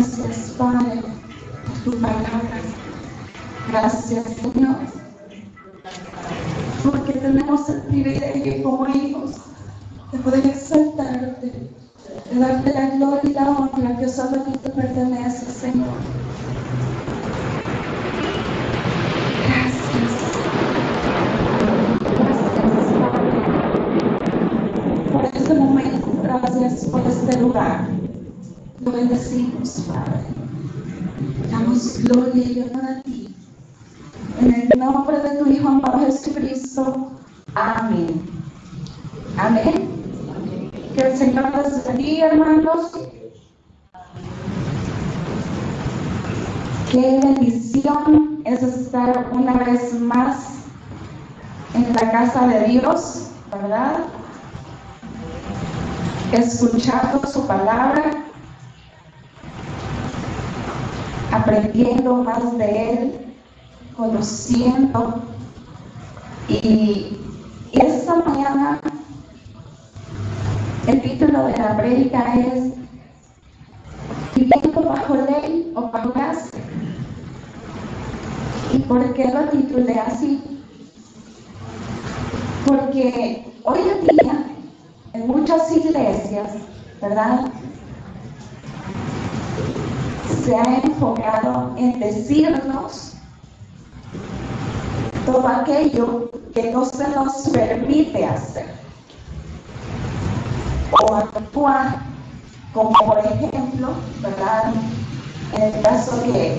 Gracias, Padre, por tu palabra. Gracias, Señor, porque tenemos el privilegio como hijos de poder exaltarte, de darte la gloria y la honra que solo a ti te pertenece, Señor. Gracias. Gracias, Padre, por este momento. Gracias por este lugar. Lo bendecimos, Padre. Damos gloria y honor a ti. En el nombre de tu Hijo amado Jesucristo. Amén. Amén. Que el Señor les bendiga, hermanos. Qué bendición es estar una vez más en la casa de Dios, ¿verdad? Escuchando su palabra, aprendiendo más de Él, conociendo. Y esta mañana el título de la prédica es ¿Viviendo bajo ley o bajo gracia? ¿Y por qué lo titulé así? Porque hoy en día en muchas iglesias, ¿verdad?, se ha enfocado en decirnos todo aquello que no se nos permite hacer o actuar, como por ejemplo, ¿verdad?, en el caso que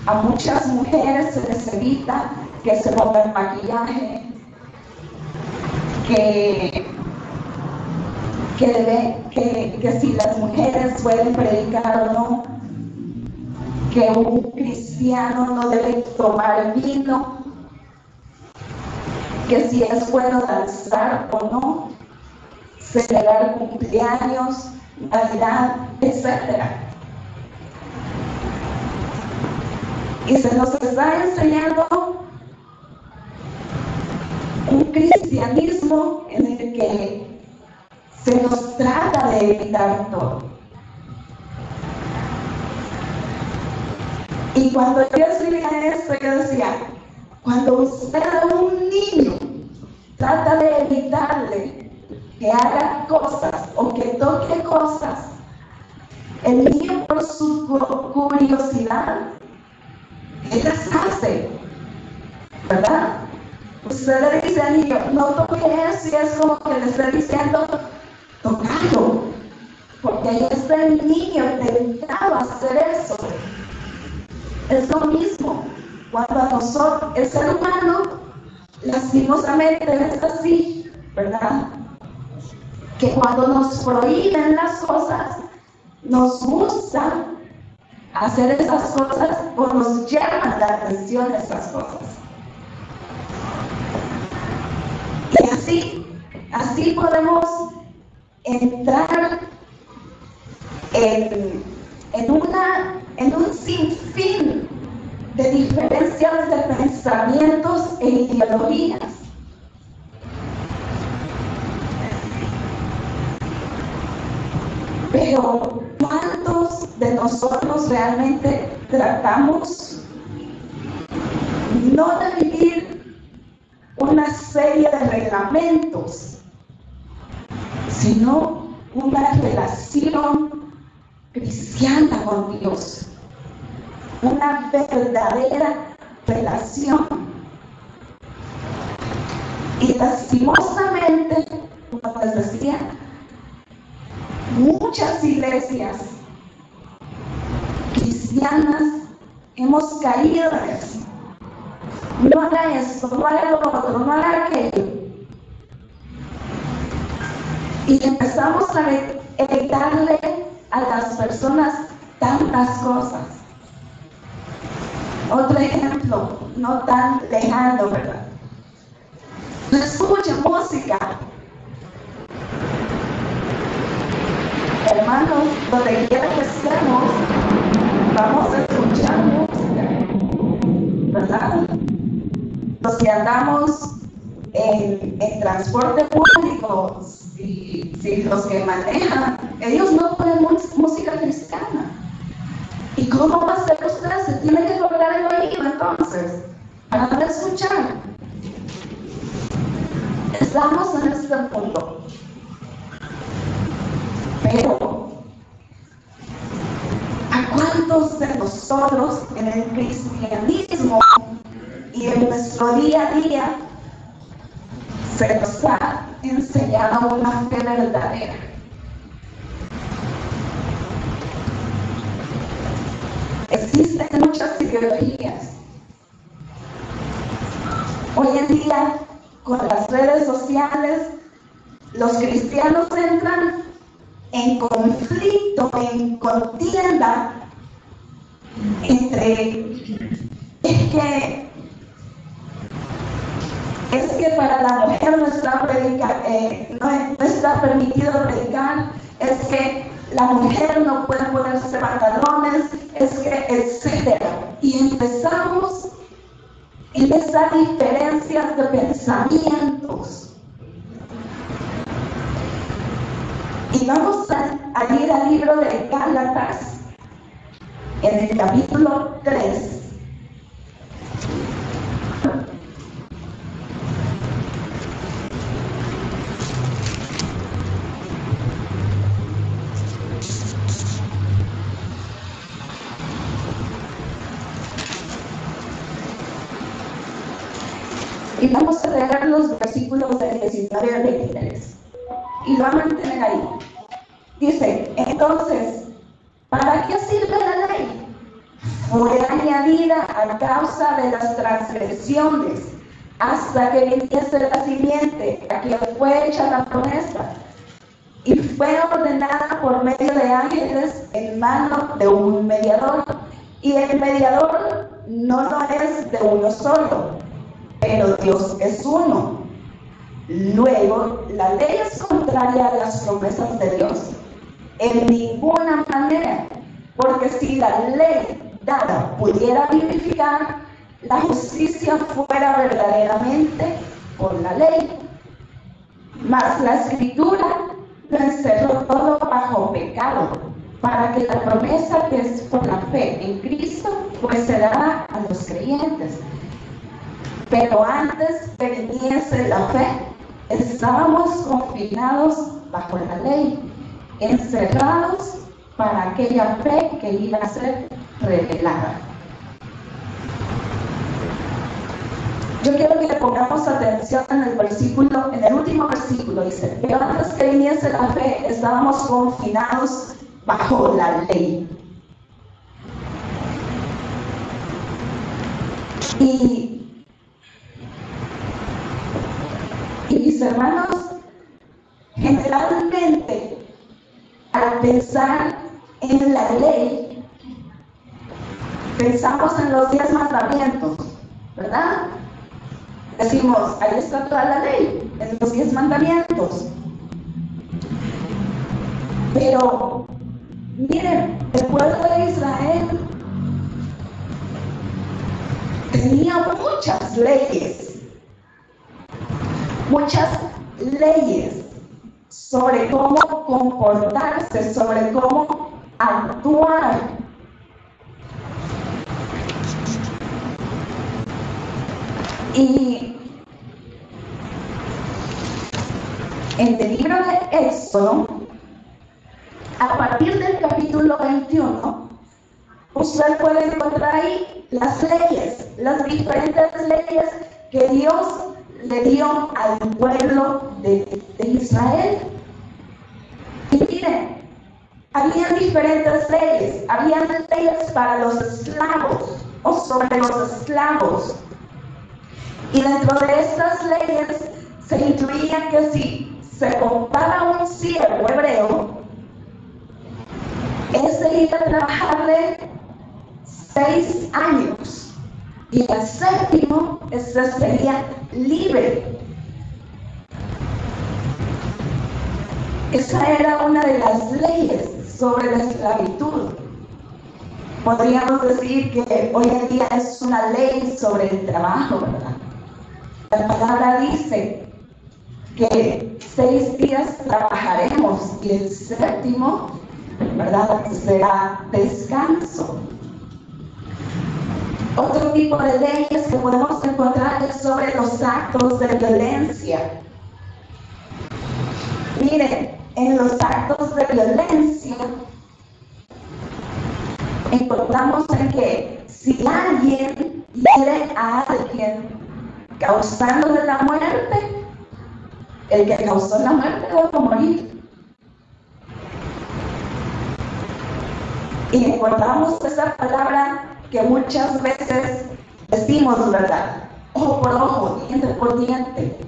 a muchas mujeres se les evita que se pongan maquillaje, que si las mujeres pueden predicar o no, que un cristiano no debe tomar vino, que si es bueno danzar o no, celebrar cumpleaños, Navidad, etc. Y se nos está enseñando un cristianismo en el que se nos trata de evitar todo. Y cuando yo escribía esto, yo decía, cuando usted a un niño trata de evitarle que haga cosas o que toque cosas, el niño por su curiosidad, él las hace, ¿verdad? Usted le dice al niño, no toque eso, y es como que le está diciendo, tocando, porque ahí está el niño tentado a hacer eso. Es lo mismo cuando a nosotros, el ser humano, lastimosamente es así, ¿verdad? Que cuando nos prohíben las cosas, nos gusta hacer esas cosas o nos llaman la atención esas cosas. Y así podemos entrar en un sinfín de diferencias de pensamientos e ideologías. Pero ¿cuántos de nosotros realmente tratamos no de vivir una serie de reglamentos, sino una relación cristiana con Dios? Una verdadera relación. Y lastimosamente, como les decía, muchas iglesias cristianas hemos caído en eso. No haga esto, no haga lo otro, no haga aquello. Y empezamos a evitarle a las personas tantas cosas. Otro ejemplo, no tan lejano, ¿verdad? No escuche música. Hermanos, donde quiera que estemos, vamos a escuchar música, ¿verdad? Los que andamos en transporte público, si los que manejan, ellos no ponen música cristiana. ¿Y cómo va a ser usted? Se tiene que colocar el oído entonces, para no escuchar. Estamos en este punto. Pero, ¿a cuántos de nosotros en el cristianismo y en nuestro día a día se nos ha enseñado una fe verdadera? Existen muchas ideologías. Hoy en día, con las redes sociales, los cristianos entran en conflicto, en contienda entre es que para la mujer no está permitido predicar, es que la mujer no puede ponerse pantalones, es que, etcétera. Y empezamos en esas diferencias de pensamientos. Y vamos a ir al libro de Gálatas, en el capítulo 3. Y vamos a leer los versículos del 19 al 23. Y lo vamos a mantener ahí. Dice, entonces, ¿para qué sirve la ley? Fue añadida a causa de las transgresiones, hasta que viniese la simiente, a quien fue hecha la promesa, y fue ordenada por medio de ángeles en mano de un mediador. Y el mediador no lo es de uno solo, pero Dios es uno. Luego, la ley es contraria a las promesas de Dios. En ninguna manera, porque si la ley dada pudiera vivificar, la justicia fuera verdaderamente por la ley. Mas la Escritura lo encerró todo bajo pecado, para que la promesa que es por la fe en Cristo, pues se dará a los creyentes. Pero antes que viniese la fe, estábamos confinados bajo la ley, encerrados para aquella fe que iba a ser revelada. Yo quiero que le pongamos atención en el último versículo, dice, pero antes que viniese la fe, estábamos confinados bajo la ley. Y mis hermanos, generalmente, al pensar en la ley, pensamos en los 10 mandamientos, ¿verdad? Decimos, ahí está toda la ley, en los 10 mandamientos. Pero, miren, el pueblo de Israel tenía muchas leyes sobre cómo comportarse, sobre cómo actuar. Y en el libro de Éxodo, a partir del capítulo 21, usted puede encontrar ahí las leyes, las diferentes leyes que Dios le dio al pueblo de Israel. Y miren, había diferentes leyes. Había leyes para los esclavos o sobre los esclavos. Y dentro de estas leyes se incluía que si se compraba un siervo hebreo, ese iba a trabajarle 6 años. Y el séptimo, este sería libre. Esa era una de las leyes sobre la esclavitud. Podríamos decir que hoy en día es una ley sobre el trabajo, ¿verdad? La palabra dice que 6 días trabajaremos y el séptimo ¿verdad? Será descanso. Otro tipo de leyes que podemos encontrar es sobre los actos de violencia. Miren, en los actos de violencia encontramos en que si alguien hiere a alguien causándole la muerte, el que causó la muerte debe morir. Y encontramos esa palabra que muchas veces decimos, ¿verdad? Ojo por ojo, diente por diente.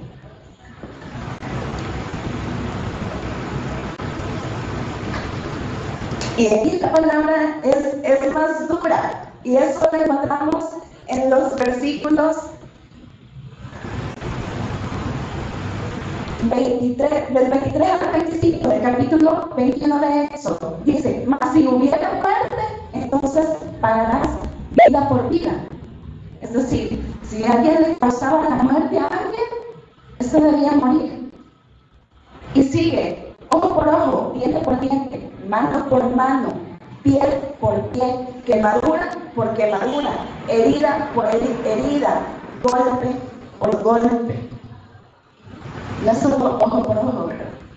Y aquí la palabra es más dura. Y eso lo encontramos en los versículos 23, del 23 al 25 del capítulo 21 de Éxodo. Dice, mas si hubiera muerte, entonces pagarás vida por vida. Es decir, si alguien le causaba la muerte a alguien, ese debía morir. Y sigue, ojo por ojo, diente por diente, mano por mano, piel por piel, quemadura por quemadura, herida por herida, golpe por golpe. No es solo ojo por ojo,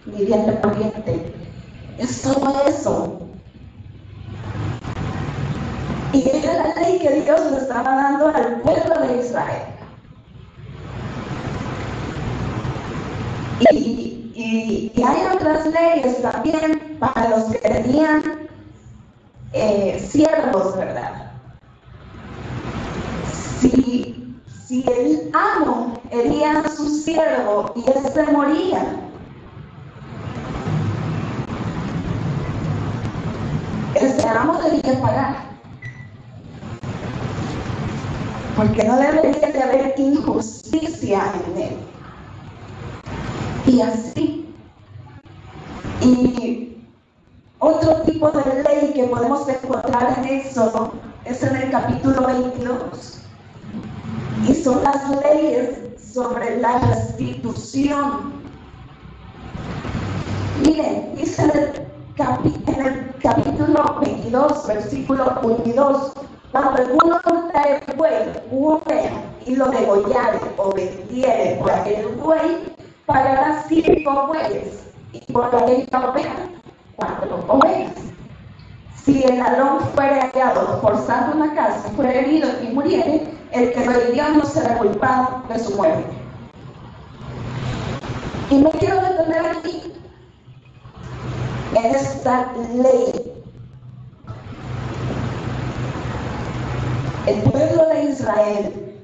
ni diente por diente. Es todo eso. Y era la ley que Dios le estaba dando al pueblo de Israel. Y hay otras leyes también para los que tenían siervos, ¿verdad? Si el amo hería a su siervo y él se moría, ese amo debía pagar. Porque no debería de haber injusticia en él. Y así. Y otro tipo de ley que podemos encontrar en Éxodo es en el capítulo 22. Y son las leyes sobre la restitución. Miren, dice en el capítulo 22, versículo 1 y 2, cuando alguno trae el buey, oveja, y lo degollare o vendiere por aquel buey, pagará 5 bueyes, y por aquella oveja 4 ovejas. Si el ladrón fuere hallado forzando una casa, fuere herido y muriere, el que lo hirió no será culpado de su muerte. Y me quiero detener aquí, en esta ley. El pueblo de Israel,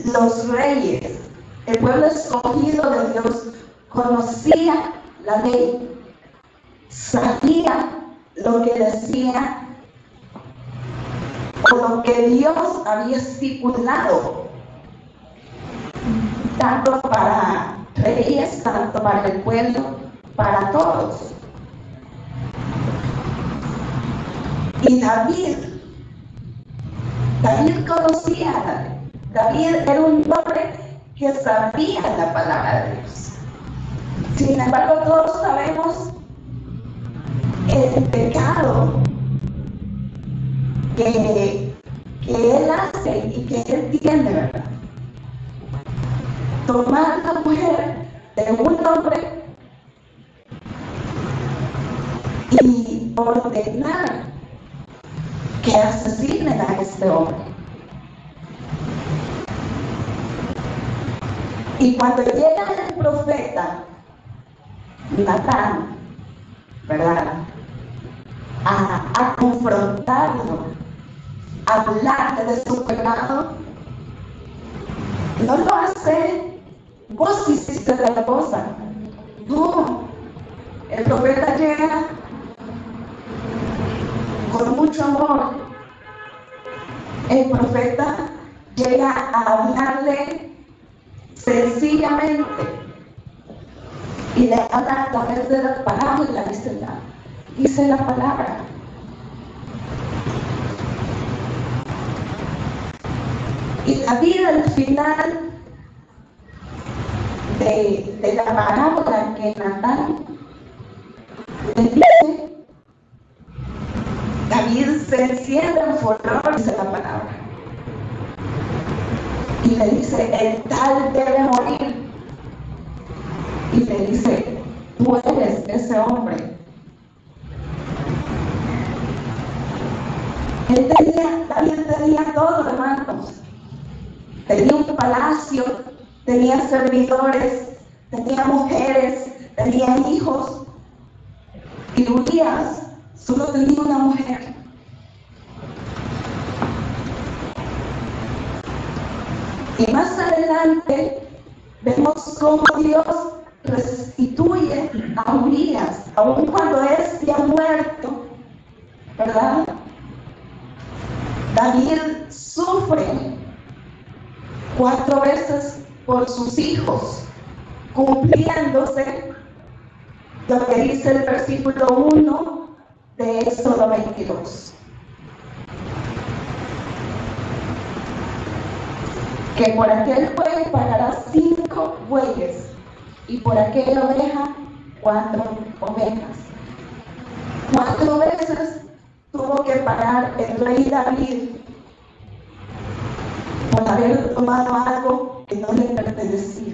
los reyes, el pueblo escogido de Dios, conocía la ley, sabía lo que decía o lo que Dios había estipulado, tanto para reyes, tanto para el pueblo, para todos. Y David conocía a la ley. David era un hombre que sabía la palabra de Dios. Sin embargo, todos sabemos el pecado que él hace y que él tiene, ¿verdad? Tomar la mujer de un hombre y ordenar que asesinen a este hombre. Y cuando llega el profeta Natán, ¿verdad?, a confrontarlo, a hablarle de su pecado, no lo hace, vos hiciste la cosa. No, el profeta llega con mucho amor. El profeta llega a hablarle sencillamente y le habla a través de la palabra, dice la palabra. Y David al final de la parábola que Natán le dice, David se enciende en furor, dice la palabra. Y le dice, el tal debe morir. Y le dice, tú eres ese hombre. David tenía todo, hermanos. Tenía un palacio, tenía servidores, tenía mujeres, tenía hijos. Y Urías solo tenía una mujer. Y más adelante vemos cómo Dios restituye a Urías, aun cuando éste ha muerto, ¿verdad? David sufre 4 veces por sus hijos, cumpliéndose lo que dice el versículo 1 de Éxodo 22. Que por aquel buey pagará 5 bueyes, y por aquella oveja 4 ovejas. 4 veces tuvo que pagar el rey David por haber tomado algo que no le pertenecía.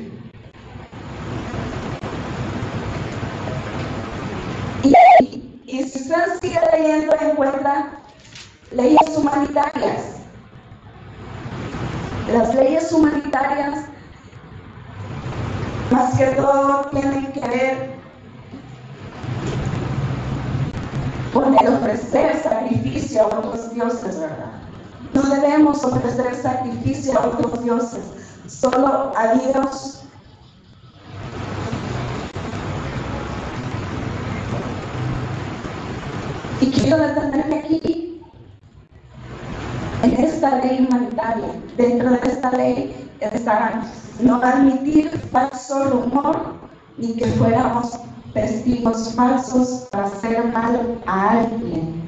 Y si usted sigue leyendo, encuentra leyes humanitarias. Las leyes humanitarias, más que todo, tienen que ver con el ofrecer sacrificio a otros dioses, ¿verdad? No debemos ofrecer sacrificio a otros dioses, solo a Dios. Y quiero detenerme aquí, en esta ley humanitaria. Dentro de esta ley está no admitir falso rumor, ni que fuéramos testigos falsos para hacer mal a alguien.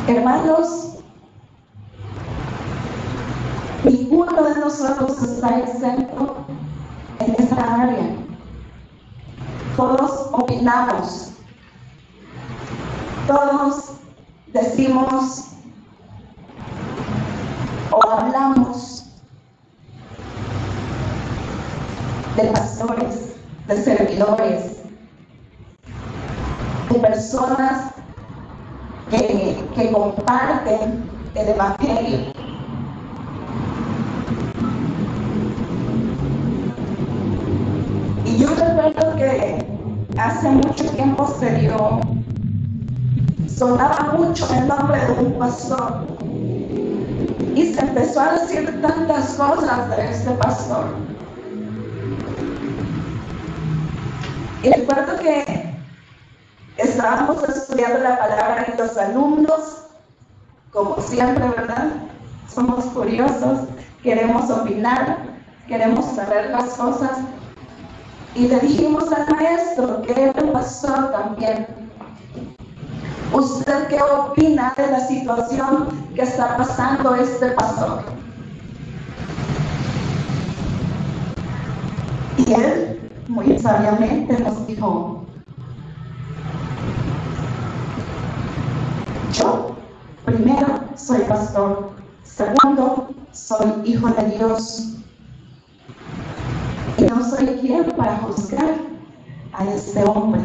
Hermanos, ninguno de nosotros está exento en esta área. Todos opinamos, todos decimos o hablamos de pastores, de servidores, de personas que comparten el evangelio. Y yo recuerdo que hace mucho tiempo sonaba mucho el nombre de un pastor y se empezó a decir tantas cosas de este pastor. Y recuerdo que estábamos estudiando la palabra y los alumnos, como siempre, ¿verdad? Somos curiosos, queremos opinar, queremos saber las cosas. Y le dijimos al maestro, que era el pastor también, ¿usted qué opina de la situación que está pasando este pastor? Y él, muy sabiamente, nos dijo, yo, primero, soy pastor. Segundo, soy hijo de Dios. Y no soy quien para juzgar a este hombre.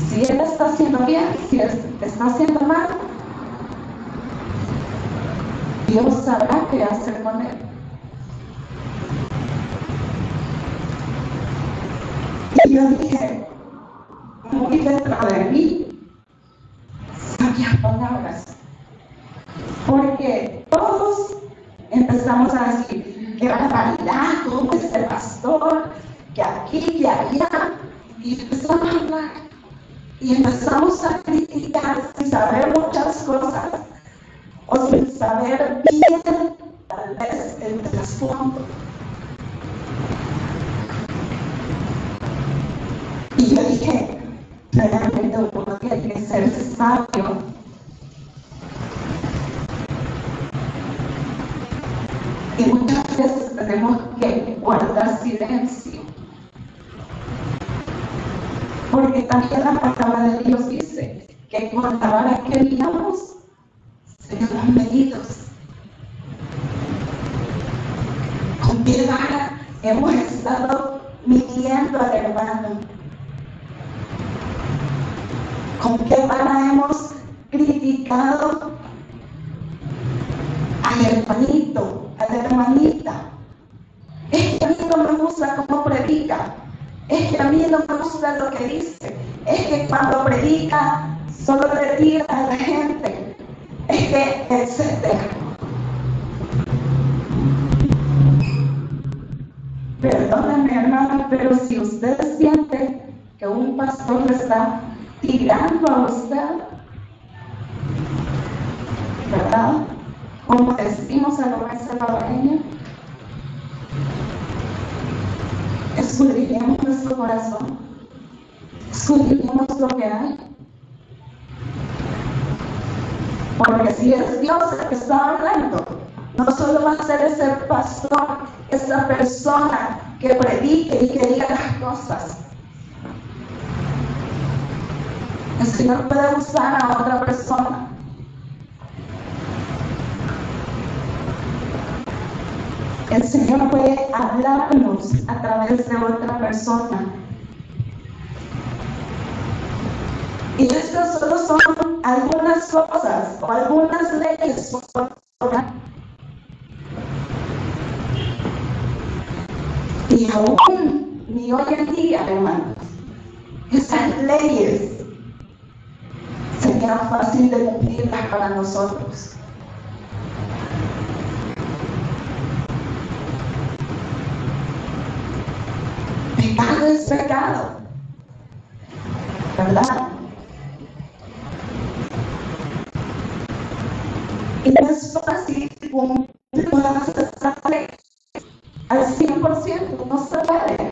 Si él está haciendo bien, si él está haciendo mal, Dios sabrá qué hacer con él. Y yo dije, muy dentro de mí, sabias palabras. Porque todos empezamos a decir, qué barbaridad, cómo es el pastor, que aquí, que allá. Y empezamos a hablar. Y empezamos a criticar sin saber muchas cosas, o sin saber bien, tal vez, el trasfondo. Y yo dije, realmente uno tiene que ser sabio. Y muchas veces tenemos que guardar silencio. Porque también la palabra de Dios dice que con la vara que miramos seremos medidos. ¿Con qué vara hemos estado midiendo al hermano? ¿Con qué vara hemos criticado al hermanito, a la hermanita? Es que a mí no me gusta cómo predica. Es que a mí no me gusta lo que dice. Es que cuando predica solo le tira a la gente. Es que, etcétera. Perdónenme, hermano, pero si usted siente que un pastor le está tirando a usted, ¿verdad? Como decimos a la buen salvadoreña, escudriñemos nuestro corazón, escudriñemos lo que hay. Porque si es Dios el que está hablando, no solo va a ser ese pastor, esa persona que predique y que diga las cosas. El Señor puede usar a otra persona. El Señor puede hablarnos a través de otra persona. Y estas solo son algunas cosas o algunas leyes. Y aún ni hoy en día, hermanos, esas leyes sería fácil de cumplirlas para nosotros. Pecado es pecado, ¿verdad? Y no es fácil cumplir todas estas leyes al 100%, no se puede.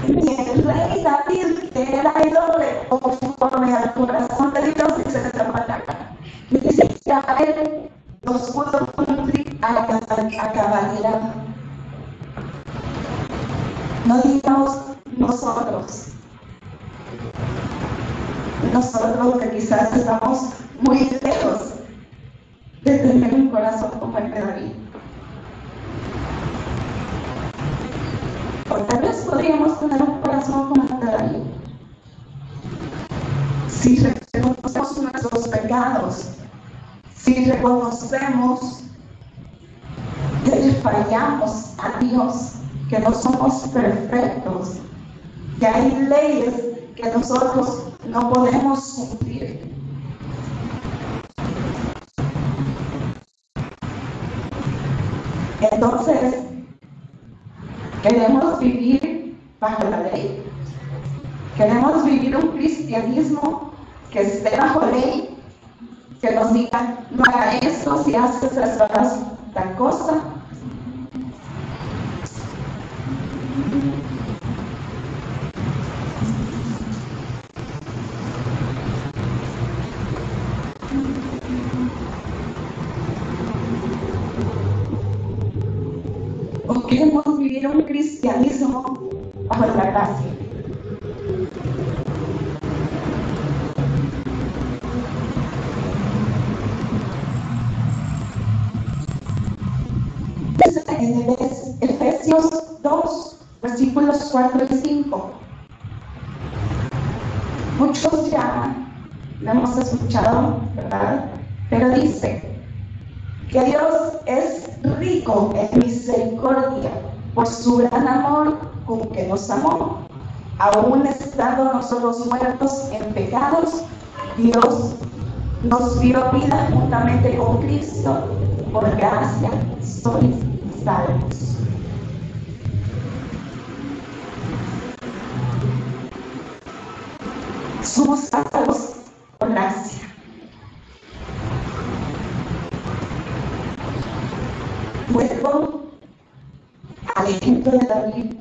Ni el rey David, que era el hombre conforme al corazón de Dios, dice esta palabra, dice que a él nos pudo cumplir a cabalidad. No digamos nosotros que quizás estamos muy lejos de tener un corazón como el de David. O tal vez podríamos tener un corazón como el de David. Si reconocemos nuestros pecados, si reconocemos que le fallamos a Dios, que no somos perfectos, que hay leyes que nosotros no podemos cumplir. Entonces, queremos vivir bajo la ley. Queremos vivir un cristianismo que esté bajo ley, que nos diga, no haga esto, si haces eso, harás tal cosa. O queremos vivir un cristianismo bajo la gracia. En Efesios 2, versículos 4 y 5. Muchos ya lo hemos escuchado, ¿verdad? Pero dice que Dios es rico en misericordia por su gran amor con que nos amó. Aún estando nosotros muertos en pecados, Dios nos dio vida juntamente con Cristo. Por gracia sois salvos. Somos salvos por gracia. Vuelvo al ejemplo de David.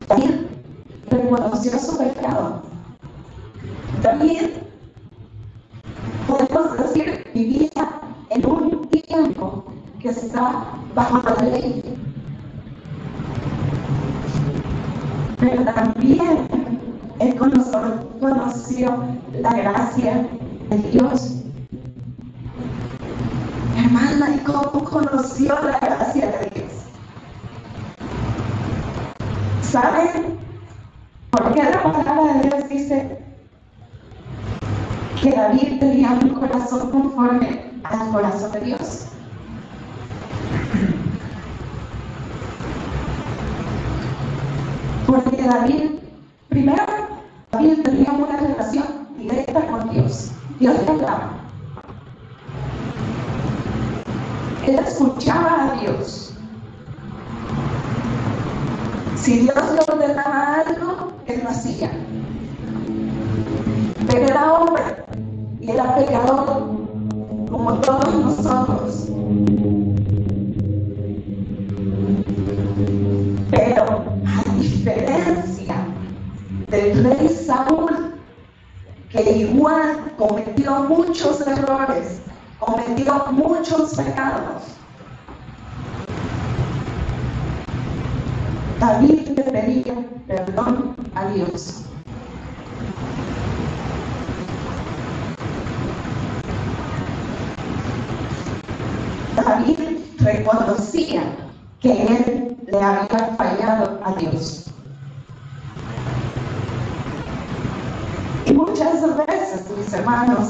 David reconoció su pecado. David, podemos decir, vivía en un tiempo que está bajo la ley. pero también él conoció la gracia de Dios. Hermana, ¿y cómo conoció la gracia de Dios? ¿Saben por qué la palabra de Dios dice que David tenía un corazón conforme al corazón de Dios? Porque David tenía una relación directa con Dios. Dios le hablaba. Él escuchaba a Dios. Si Dios le ordenaba algo, él lo hacía. Pero era hombre y era pecador, como todos nosotros. Pero a diferencia del rey Saúl, que igual cometió muchos errores, cometió muchos pecados, David le pedía perdón a Dios. David reconocía que él le había fallado a Dios. Y muchas veces, mis hermanos,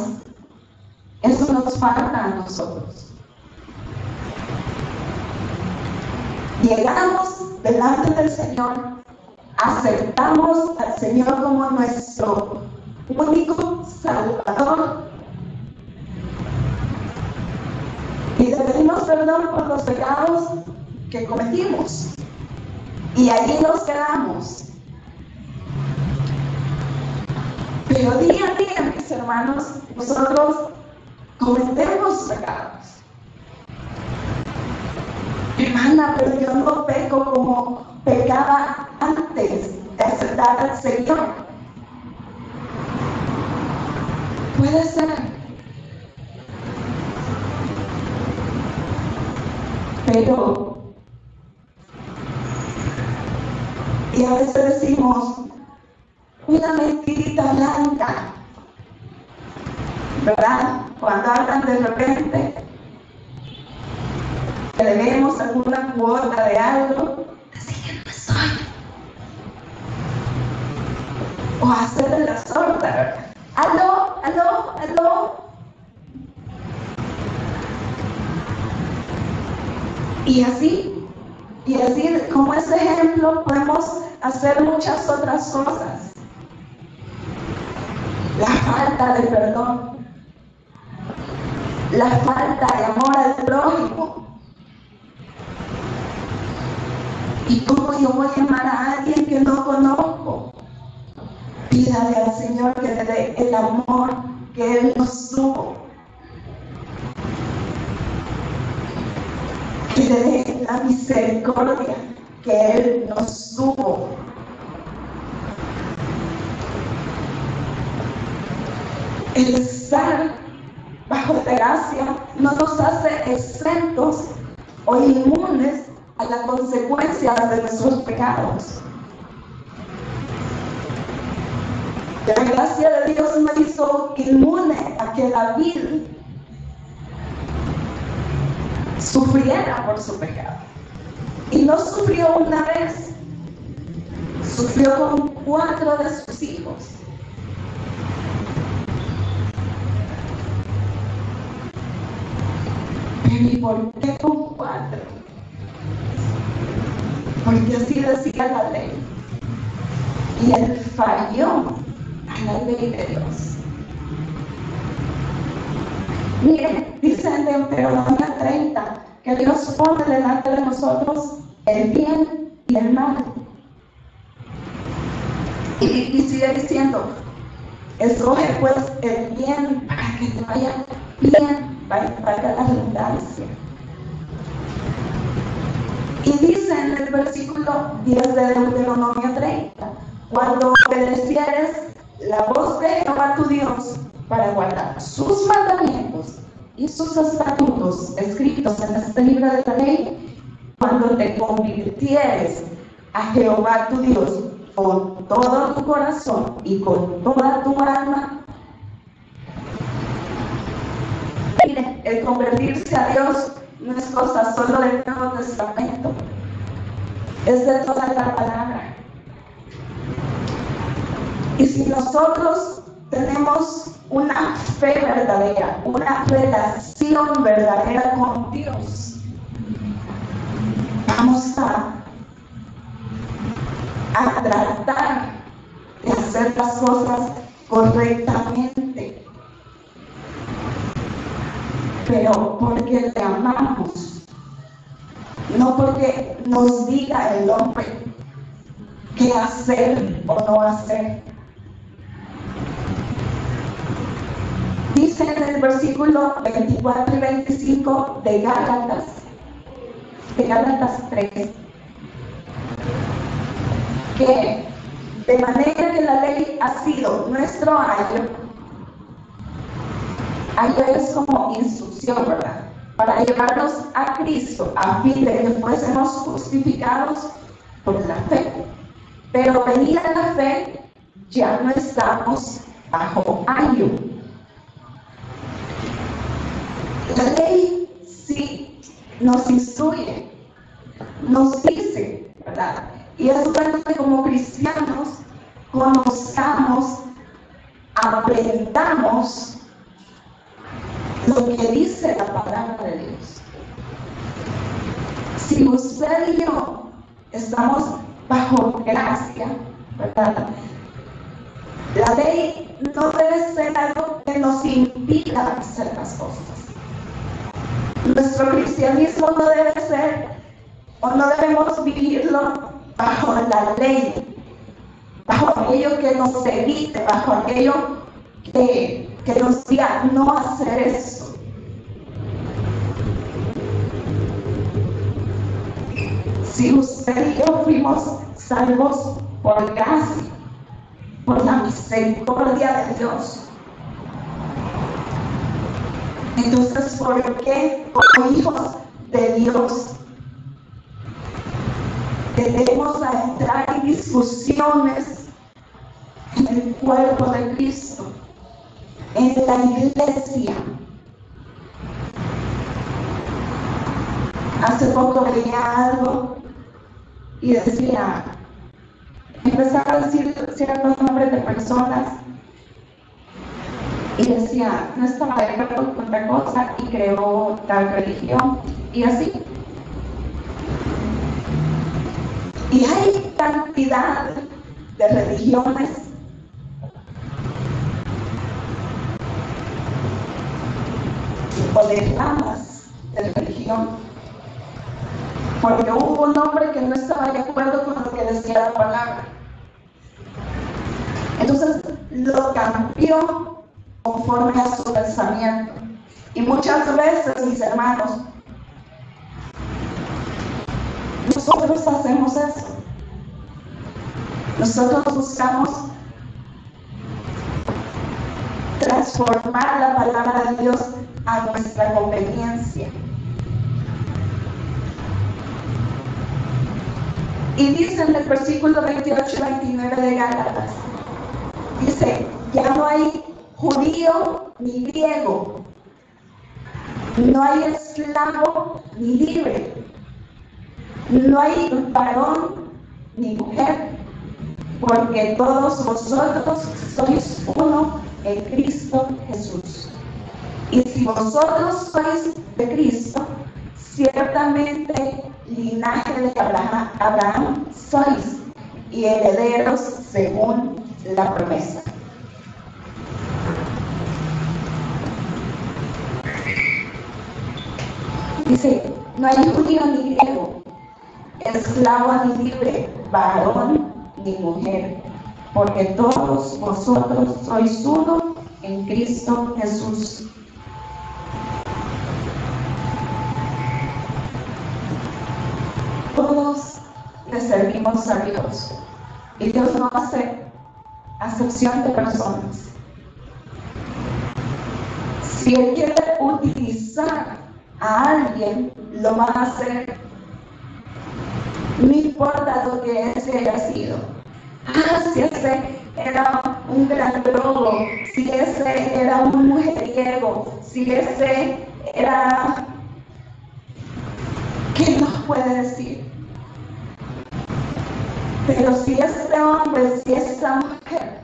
eso nos falta a nosotros. Llegamos delante del Señor, aceptamos al Señor como nuestro único Salvador y le pedimos perdón por los pecados que cometimos, y allí nos quedamos. Pero día a día, mis hermanos, nosotros cometemos pecados. Hermana, pero yo no peco como pecaba antes de aceptar al Señor. Puede ser. Pero, y a veces decimos, una mentirita blanca, ¿verdad? Cuando hablan de repente, que debemos alguna cuota de algo, decir que no soy. O hacer la sorda, ¿verdad? ¡Aló, aló, aló! Y así como ese ejemplo, podemos hacer muchas otras cosas. La falta de perdón, la falta de amor al prójimo. ¿Y cómo yo voy a amar a alguien que no conozco? Pídale al Señor que le dé el amor que Él nos tuvo, que le dé la misericordia que Él nos tuvo. El estar bajo la gracia no nos hace exentos o inmunes a las consecuencias de nuestros pecados. La gracia de Dios me hizo inmune a que David sufriera por su pecado. Y no sufrió una vez, sufrió con 4 de sus hijos. Pero ¿y por qué con 4? Porque así decía la ley. Y él falló a la ley de Dios. Miren, dice en Deuteronomio 30 que Dios pone delante de nosotros el bien y el mal. Y sigue diciendo, escoge pues el bien para que te vaya bien, para la redundancia. Y dice en el versículo 10 de Deuteronomio 30, cuando obedecieres la voz de Jehová tu Dios para guardar sus mandamientos y sus estatutos escritos en este libro de la ley, cuando te convirtieres a Jehová tu Dios con todo tu corazón y con toda tu alma. Mire, el convertirse a Dios no es cosa solo del Nuevo Testamento, es de toda la palabra. Y si nosotros tenemos una fe verdadera, una relación verdadera con Dios, vamos a tratar de hacer las cosas correctamente, pero porque le amamos, no porque nos diga el hombre qué hacer o no hacer. Dice en el versículo 24 y 25 de Gálatas 3, que de manera que la ley ha sido nuestro ayo es como instrucción, ¿verdad? Para llevarnos a Cristo, a fin de que fuésemos justificados por la fe. Pero venida la fe, ya no estamos bajo ayo. La ley sí nos instruye, nos dice, ¿verdad? Y es bueno que como cristianos conozcamos, aprendamos lo que dice la palabra de Dios. Si usted y yo estamos bajo gracia, ¿verdad? La ley no debe ser algo que nos impida hacer las cosas. Nuestro cristianismo no debe ser, o no debemos vivirlo bajo la ley, bajo aquello que nos evite, bajo aquello que nos diga no hacer eso. Si usted y yo fuimos salvos por gracia, por la misericordia de Dios, entonces, ¿por qué como hijos de Dios tenemos a entrar en discusiones en el cuerpo de Cristo, en la iglesia? Hace poco veía algo y decía, empezaba a decir ciertos nombres de personas y decía, no estaba de acuerdo con otra cosa y creó tal religión y así. Y hay cantidad de religiones o de ramas de religión, porque hubo un hombre que no estaba de acuerdo con lo que decía la palabra. Entonces lo cambió conforme a su pensamiento. Y muchas veces, mis hermanos, nosotros hacemos eso. Nosotros buscamos transformar la palabra de Dios a nuestra conveniencia. Y dice en el versículo 28 y 29 de Gálatas, dice, ya no hay judío ni griego, no hay esclavo ni libre, no hay varón ni mujer, porque todos vosotros sois uno en Cristo Jesús. Y si vosotros sois de Cristo, ciertamente linaje de Abraham sois, y herederos según la promesa. Dice, no hay judío ni griego, esclavo ni libre, varón ni mujer, porque todos vosotros sois uno en Cristo Jesús. Todos le servimos a Dios y Dios no hace acepción de personas. Si Él quiere utilizar a alguien, lo va a hacer, no importa lo que ese haya sido. Si ese era un gran drogo, si ese era un mujeriego, si ese era... ¿Qué nos puede decir? Pero si ese hombre, si esa mujer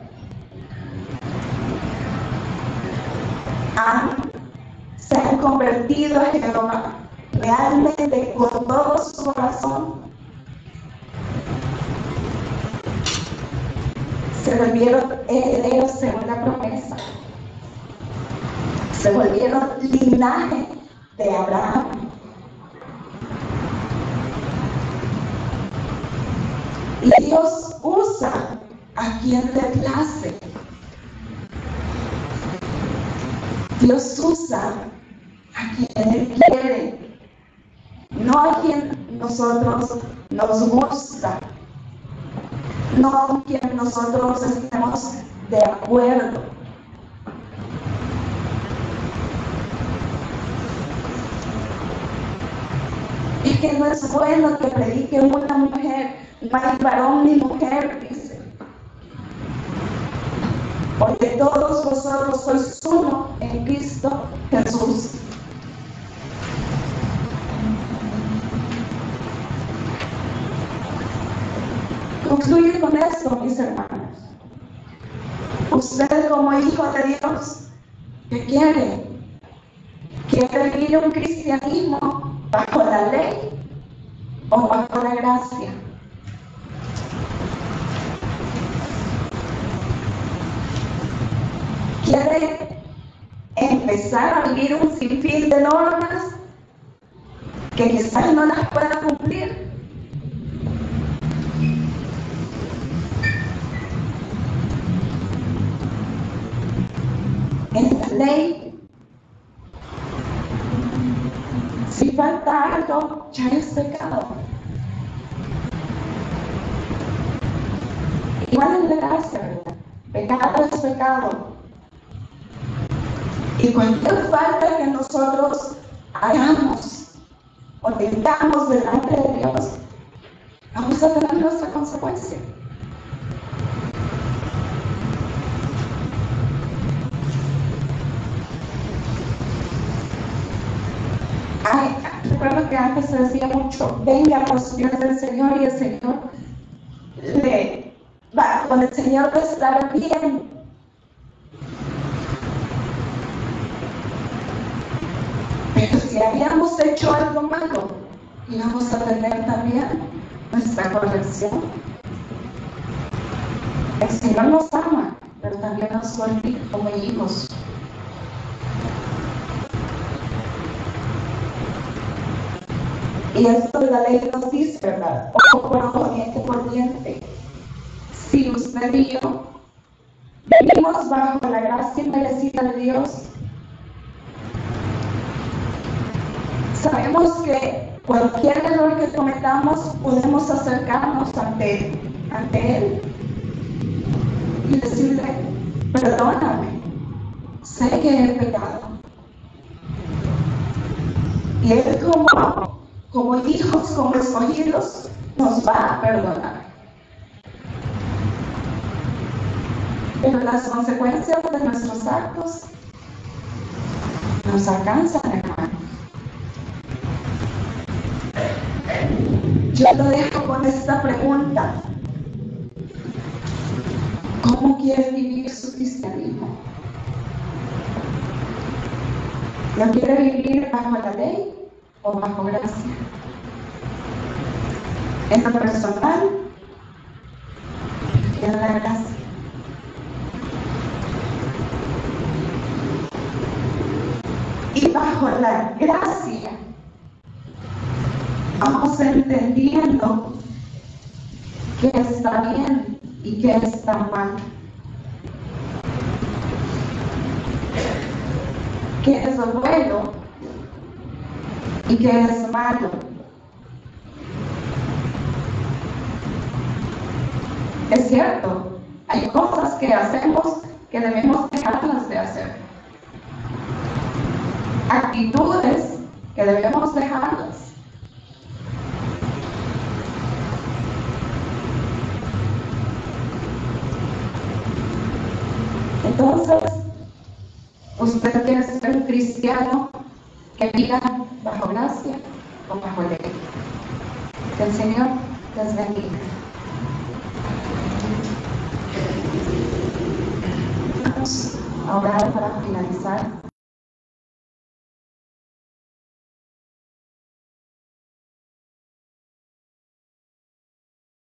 se han convertido en Jehová realmente con todo su corazón, se volvieron herederos según la promesa, se volvieron linaje de Abraham. Y Dios usa a quien le place. Dios usa a quien Él quiere, no a quien nosotros nos gusta, no a quien nosotros estemos de acuerdo. Es que no es bueno que predique una mujer, no hay varón ni mujer, dice. Porque todos vosotros sois uno en Cristo Jesús. Concluir con esto, mis hermanos. Usted como hijo de Dios, ¿qué quiere? ¿Quiere vivir un cristianismo bajo la ley o bajo la gracia? ¿Quiere empezar a vivir un sinfín de normas que quizás no las pueda cumplir? En la ley, si falta algo, ya es pecado. Igual en la gracia, ¿verdad? Pecado es pecado. Y cualquier falta que nosotros hagamos o tengamos delante de Dios, vamos a tener nuestra consecuencia. Recuerdo que antes se decía mucho, venga pues Dios del Señor, y el Señor con el Señor va a estar bien. Pero si habíamos hecho algo malo, íbamos a tener también nuestra corrección. El Señor nos ama, pero también nos suelta como hijos. Y esto de la ley nos dice, ¿verdad? Ojo por ojo, diente por diente. Si usted y yo vivimos bajo la gracia merecida de Dios, sabemos que cualquier error que cometamos podemos acercarnos ante Él y decirle, perdóname, sé que he pecado. Y Él como hijos, como escogidos, nos va a perdonar. Pero las consecuencias de nuestros actos nos alcanzan, hermano. Yo lo dejo con esta pregunta. ¿Cómo quiere vivir su cristianismo? ¿Lo quiere vivir bajo la ley o bajo gracia? En lo personal y en la gracia. Y bajo la gracia vamos entendiendo qué está bien y qué está mal, qué es bueno y qué es malo. Es cierto, hay cosas que hacemos que debemos dejarlas de hacer, actitudes que debemos dejarlas. Entonces, usted quiere ser un cristiano que viva bajo gracia o bajo ley. Que el Señor les bendiga. Vamos a orar para finalizar.